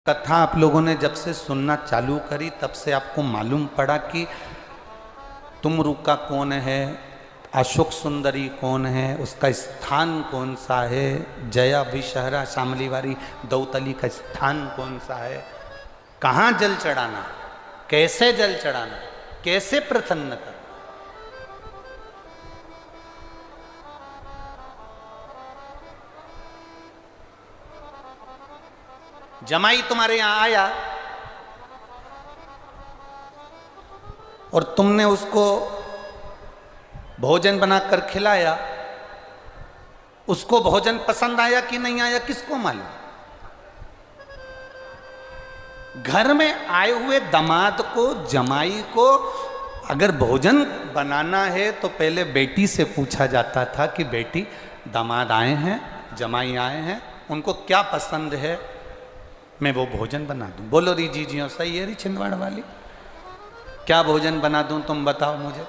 कथा आप लोगों ने जब से सुनना चालू करी तब से आपको मालूम पड़ा कि तुमरुका कौन है, अशोक सुंदरी कौन है, उसका स्थान कौन सा है, जया विषहरा शामलीवारी दौतली का स्थान कौन सा है, कहाँ जल चढ़ाना, कैसे जल चढ़ाना, कैसे प्रसन्न करना। जमाई तुम्हारे यहां आया और तुमने उसको भोजन बनाकर खिलाया, उसको भोजन पसंद आया कि नहीं आया किसको मालूम। घर में आए हुए दामाद को, जमाई को अगर भोजन बनाना है तो पहले बेटी से पूछा जाता था कि बेटी दामाद आए हैं, जमाई आए हैं, उनको क्या पसंद है, मैं वो भोजन बना दूं। बोलो री जी जी सही है री छिंदवाड़ वाली, क्या भोजन बना दूं तुम बताओ मुझे।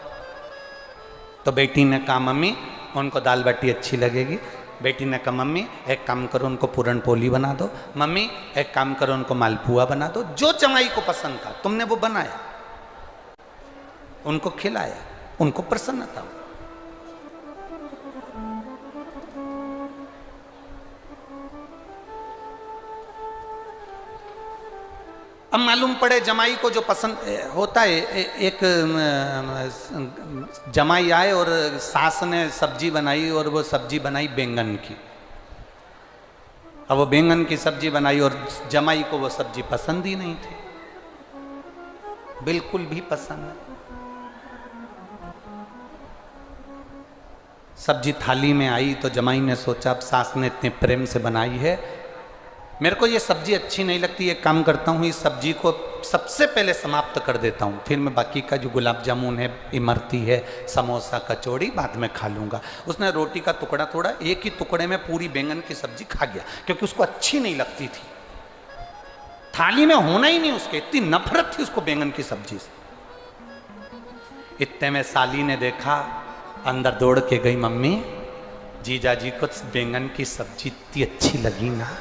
तो बेटी ने कहा मम्मी उनको दाल बाटी अच्छी लगेगी। बेटी ने कहा मम्मी एक काम करो उनको पूरन पोली बना दो, मम्मी एक काम करो उनको मालपुआ बना दो। जो जमाई को पसंद था तुमने वो बनाया, उनको खिलाया, उनको प्रसन्नता हुई। अब मालूम पड़े जमाई को जो पसंद होता है, एक जमाई आए और सास ने सब्जी बनाई और वो सब्जी बनाई बैंगन की। अब वो बैंगन की सब्जी बनाई और जमाई को वो सब्जी पसंद ही नहीं थी, बिल्कुल भी पसंद नहीं। सब्जी थाली में आई तो जमाई ने सोचा अब सास ने इतने प्रेम से बनाई है, मेरे को ये सब्जी अच्छी नहीं लगती, एक काम करता हूँ इस सब्जी को सबसे पहले समाप्त कर देता हूँ, फिर मैं बाकी का जो गुलाब जामुन है, इमरती है, समोसा, कचौड़ी बाद में खा लूँगा। उसने रोटी का टुकड़ा तोड़ा, एक ही टुकड़े में पूरी बैंगन की सब्जी खा गया क्योंकि उसको अच्छी नहीं लगती थी, थाली में होना ही नहीं उसके, इतनी नफरत थी उसको बैंगन की सब्जी से। इतने में साली ने देखा, अंदर दौड़ के गई, मम्मी जीजा जी को बैंगन की सब्जी इतनी अच्छी लगी ना,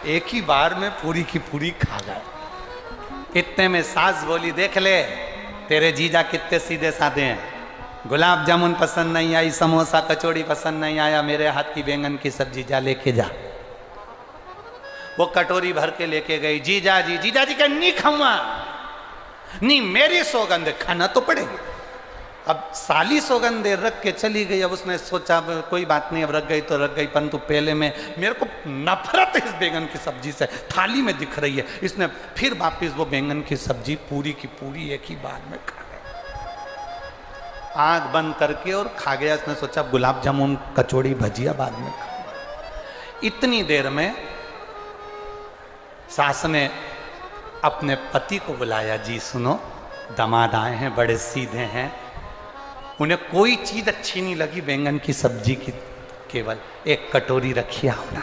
एक ही बार में पूरी की पूरी खा गए। इतने में सास बोली देख ले तेरे जीजा कितने सीधे साधे हैं, गुलाब जामुन पसंद नहीं आई, समोसा कचौड़ी पसंद नहीं आया, मेरे हाथ की बैंगन की सब्जी जा लेके जा। वो कटोरी भर के लेके गई, जीजा जी का नहीं खाऊंगा, नहीं मेरी सौगंध खाना तो पड़ेगी। अब साली सौगंध रख के चली गई। अब उसने सोचा कोई बात नहीं, अब रख गई तो रख गई, परंतु पहले में मेरे को नफरत है इस बैंगन की सब्जी से, थाली में दिख रही है। इसने फिर वापिस वो बैंगन की सब्जी पूरी की पूरी एक ही बार में खा गया, आंख बंद करके और खा गया। इसने सोचा गुलाब जामुन कचौड़ी भजिया बाद में खाऊंगा। इतनी देर में सास ने अपने पति को बुलाया, जी सुनो दामाद आए हैं, बड़े सीधे हैं, उन्हें कोई चीज अच्छी नहीं लगी बैंगन की सब्जी की, केवल एक कटोरी रखी आओ ना,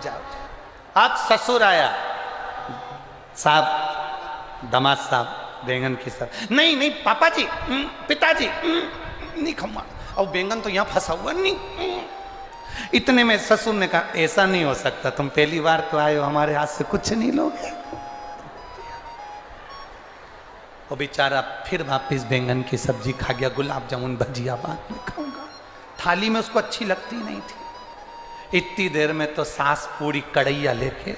जाओ। अब ससुर आया, साहब दामाद साहब बैंगन की सब्जी, नहीं पापा जी पिताजी नहीं खाऊंगा, और बैंगन तो यहाँ फंसा हुआ नहीं। इतने में ससुर ने कहा ऐसा नहीं हो सकता, तुम पहली बार तो आए हो, हमारे हाथ से कुछ नहीं लोगे। वो बेचारा फिर वापिस बैंगन की सब्जी खा गया, गुलाब जामुन भजिया बाद में खाऊंगा, थाली में उसको अच्छी लगती नहीं थी। इतनी देर में तो सास पूरी कढ़ैया लेके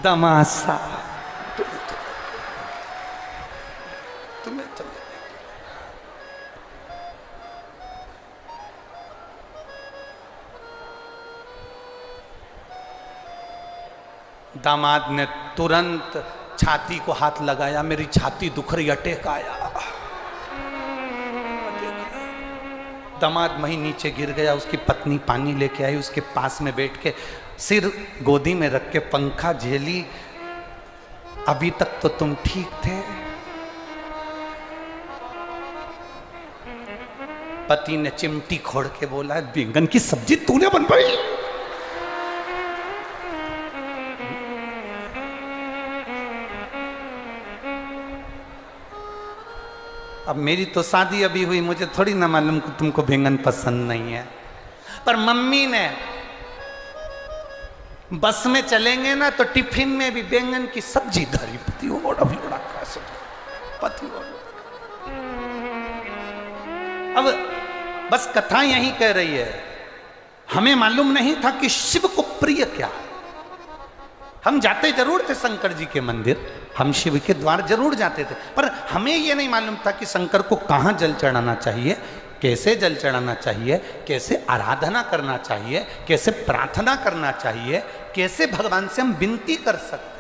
दामाद साहब तुम्हें तो दामाद ने तुरंत छाती को हाथ लगाया, मेरी छाती दुख रही, अटैक आया। दामाद वहीं नीचे गिर गया, उसकी पत्नी पानी लेके आई, उसके पास में बैठ के सिर गोदी में रख के पंखा झेली, अभी तक तो तुम ठीक थे। पति ने चिमटी खोड़ के बोला बैंगन की सब्जी तूने बनवाई। अब मेरी तो शादी अभी हुई, मुझे थोड़ी ना मालूम कि तुमको बैंगन पसंद नहीं है, पर मम्मी ने बस में चलेंगे ना तो टिफिन में भी बैंगन की सब्जी धरी पति ओड़ा भी ओड़ा खा पति ओड़ा। अब बस कथा यही कह रही है, हमें मालूम नहीं था कि शिव को प्रिय क्या है। हम जाते जरूर थे शंकर जी के मंदिर, हम शिव के द्वार जरूर जाते थे, पर हमें यह नहीं मालूम था कि शंकर को कहाँ जल चढ़ाना चाहिए, कैसे जल चढ़ाना चाहिए, कैसे आराधना करना चाहिए, कैसे प्रार्थना करना चाहिए, कैसे भगवान से हम विनती कर सकते।